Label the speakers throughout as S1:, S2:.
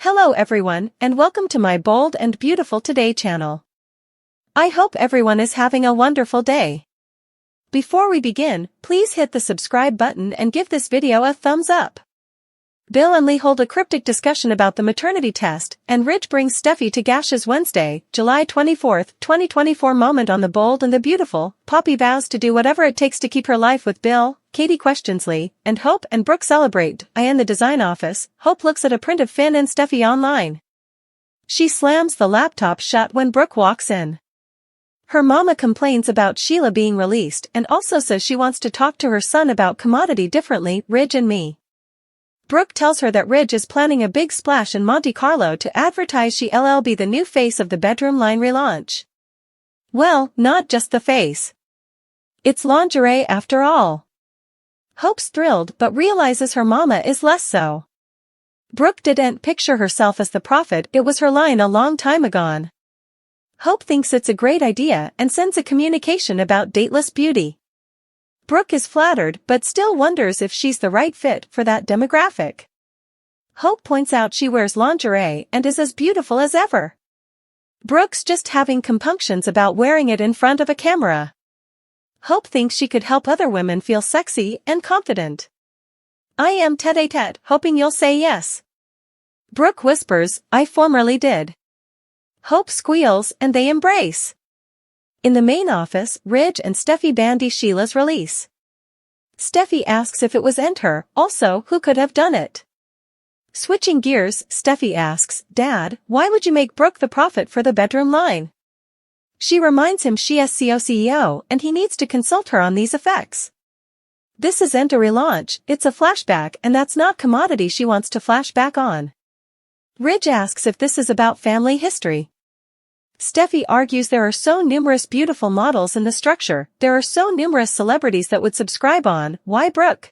S1: Hello everyone, and welcome to my Bold and Beautiful Today channel. I hope everyone is having a wonderful day. Before we begin, please hit the subscribe button and give this video a thumbs up. Bill and Lee hold a cryptic discussion about the maternity test, and Ridge brings Steffi to Gash's Wednesday, July 24, 2024 moment on the Bold and the Beautiful. Poppy vows to do whatever it takes to keep her life with Bill. Katie questions Lee, and Hope and Brooke celebrate. In the design office, Hope looks at a print of Finn and Steffi online. She slams the laptop shut when Brooke walks in. Her mama complains about Sheila being released and also says she wants to talk to her son about commodity differently, Ridge and me. Brooke tells her that Ridge is planning a big splash in Monte Carlo to advertise she'll be the new face of the bedroom line relaunch. Well, not just the face. It's lingerie after all. Hope's thrilled but realizes her mama is less so. Brooke didn't picture herself as the prophet, it was her line a long time ago. Hope thinks it's a great idea and sends a communication about dateless beauty. Brooke is flattered but still wonders if she's the right fit for that demographic. Hope points out she wears lingerie and is as beautiful as ever. Brooke's just having compunctions about wearing it in front of a camera. Hope thinks she could help other women feel sexy and confident. I am tete-a-tete, hoping you'll say yes. Brooke whispers, I formerly did. Hope squeals and they embrace. In the main office, Ridge and Steffi bandy Sheila's release. Steffi asks if it was her, also who could have done it. Switching gears, Steffi asks, Dad, why would you make Brooke the prophet for the bedroom line? She reminds him she is CEO and he needs to consult her on these effects. This isn't a relaunch, it's a flashback and that's not commodity she wants to flash back on. Ridge asks if this is about family history. Steffi argues there are so numerous beautiful models in the structure, there are so numerous celebrities that would subscribe on, why Brooke?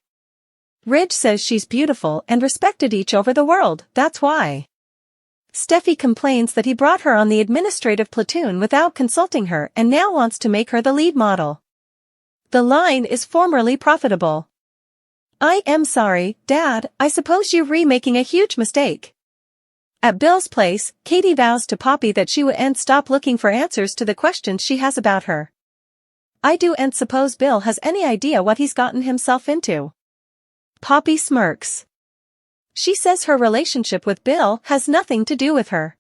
S1: Ridge says she's beautiful and respected each over the world, that's why. Steffi complains that he brought her on the administrative platoon without consulting her and now wants to make her the lead model. The line is formerly profitable. I am sorry, Dad, I suppose you're remaking a huge mistake. At Bill's place, Katie vows to Poppy that she won't stop looking for answers to the questions she has about her. I don't suppose Bill has any idea what he's gotten himself into. Poppy smirks. She says her relationship with Bill has nothing to do with her.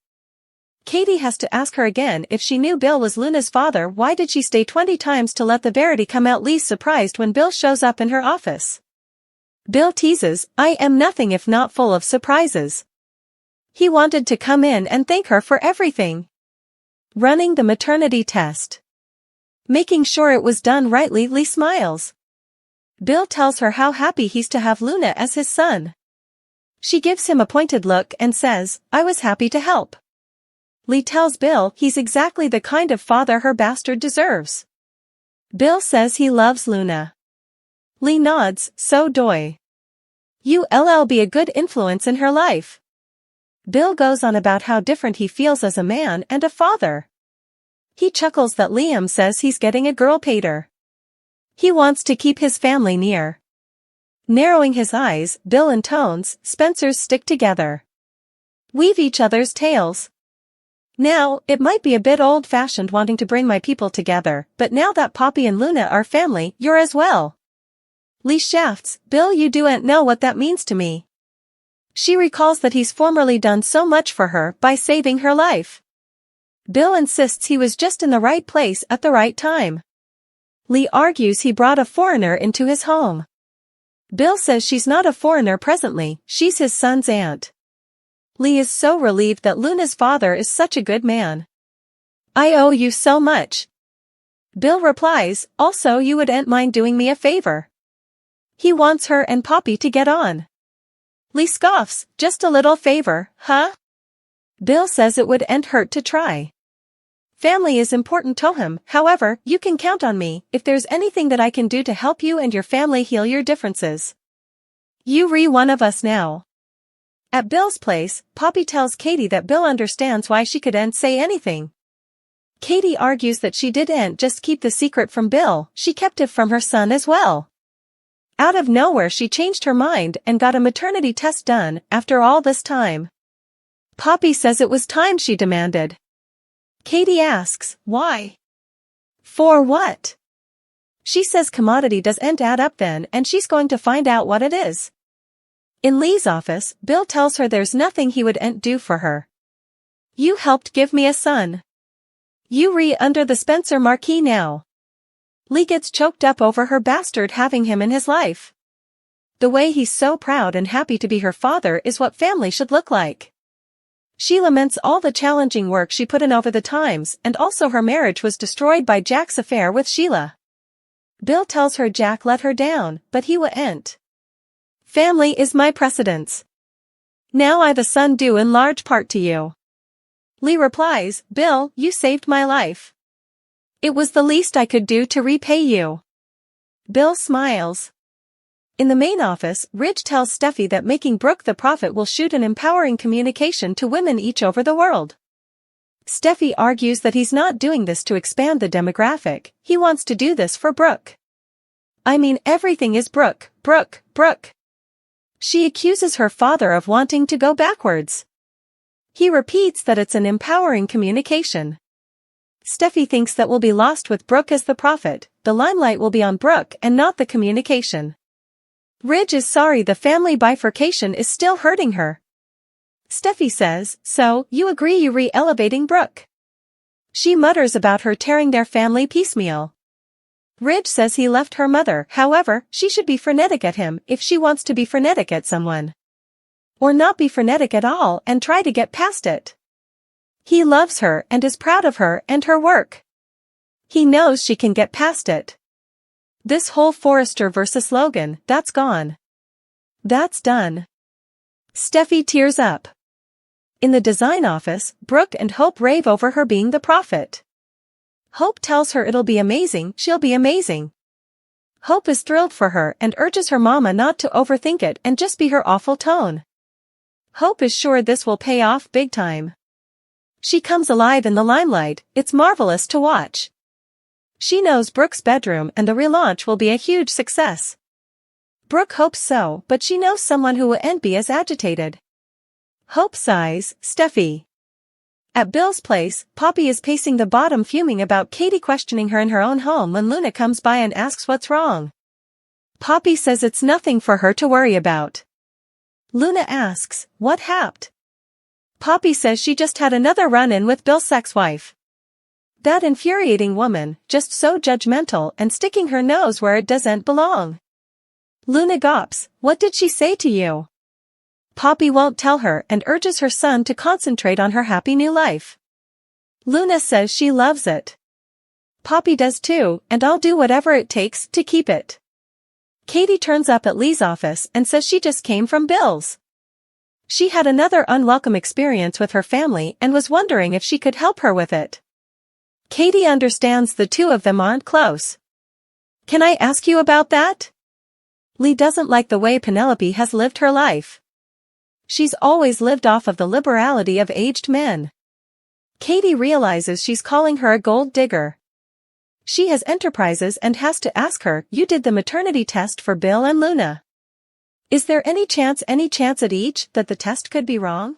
S1: Katie has to ask her again if she knew Bill was Luna's father. Why did she stay 20 times to let the verity come out? Lee's surprised when Bill shows up in her office. Bill teases, I am nothing if not full of surprises. He wanted to come in and thank her for everything. Running the maternity test. Making sure it was done rightly. Lee smiles. Bill tells her how happy he's to have Luna as his son. She gives him a pointed look and says, I was happy to help. Lee tells Bill he's exactly the kind of father her bastard deserves. Bill says he loves Luna. Lee nods, so doy. You'll be a good influence in her life. Bill goes on about how different he feels as a man and a father. He chuckles that Liam says he's getting a girl pater. He wants to keep his family near. Narrowing his eyes, Bill intones, Spencers stick together. Weave each other's tails. Now, it might be a bit old-fashioned wanting to bring my people together, but now that Poppy and Luna are family, you're as well. Lee shafts, Bill, you don't know what that means to me. She recalls that he's formerly done so much for her by saving her life. Bill insists he was just in the right place at the right time. Lee argues he brought a foreigner into his home. Bill says she's not a foreigner presently, she's his son's aunt. Lee is so relieved that Luna's father is such a good man. I owe you so much. Bill replies, also you wouldn't mind doing me a favor. He wants her and Poppy to get on. Lee scoffs, just a little favor, huh? Bill says it wouldn't hurt to try. Family is important to him, however, you can count on me if there's anything that I can do to help you and your family heal your differences. You one of us now. At Bill's place, Poppy tells Katie that Bill understands why she couldn't say anything. Katie argues that she didn't just keep the secret from Bill, she kept it from her son as well. Out of nowhere she changed her mind and got a maternity test done after all this time. Poppy says it was time, she demanded. Katie asks, why? For what? She says commodity doesn't add up then, and she's going to find out what it is. In Lee's office, Bill tells her there's nothing he wouldn't do for her. You helped give me a son. You re under the Spencer marquee now. Lee gets choked up over her bastard having him in his life. The way he's so proud and happy to be her father is what family should look like. She laments all the challenging work she put in over the times, and also her marriage was destroyed by Jack's affair with Sheila. Bill tells her Jack let her down, but he wouldn't. Family is my precedence. Now I the son due in large part to you. Lee replies, Bill, you saved my life. It was the least I could do to repay you. Bill smiles. In the main office, Ridge tells Steffi that making Brooke the prophet will shoot an empowering communication to women each over the world. Steffi argues that he's not doing this to expand the demographic, he wants to do this for Brooke. I mean, everything is Brooke, Brooke, Brooke. She accuses her father of wanting to go backwards. He repeats that it's an empowering communication. Steffi thinks that will be lost with Brooke as the prophet, the limelight will be on Brooke and not the communication. Ridge is sorry the family bifurcation is still hurting her. Steffi says, so, you agree you re-elevating Brooke? She mutters about her tearing their family piecemeal. Ridge says he left her mother, however, she should be frenetic at him if she wants to be frenetic at someone. Or not be frenetic at all and try to get past it. He loves her and is proud of her and her work. He knows she can get past it. This whole Forrester versus Logan, that's gone. That's done. Steffi tears up. In the design office, Brooke and Hope rave over her being the prophet. Hope tells her it'll be amazing, she'll be amazing. Hope is thrilled for her and urges her mama not to overthink it and just be her awful tone. Hope is sure this will pay off big time. She comes alive in the limelight, it's marvelous to watch. She knows Brooke's bedroom and the relaunch will be a huge success. Brooke hopes so, but she knows someone who wouldn't be as agitated. Hope sighs, Steffi. At Bill's place, Poppy is pacing the bottom fuming about Katie questioning her in her own home when Luna comes by and asks what's wrong. Poppy says it's nothing for her to worry about. Luna asks, what happened? Poppy says she just had another run-in with Bill's ex-wife. That infuriating woman, just so judgmental and sticking her nose where it doesn't belong. Luna gawps, what did she say to you? Poppy won't tell her and urges her son to concentrate on her happy new life. Luna says she loves it. Poppy does too, and I'll do whatever it takes to keep it. Katie turns up at Lee's office and says she just came from Bill's. She had another unwelcome experience with her family and was wondering if she could help her with it. Katie understands the two of them aren't close. Can I ask you about that? Lee doesn't like the way Penelope has lived her life. She's always lived off of the liberality of aged men. Katie realizes she's calling her a gold digger. She has enterprises and has to ask her, you did the maternity test for Bill and Luna. Is there any chance at each that the test could be wrong?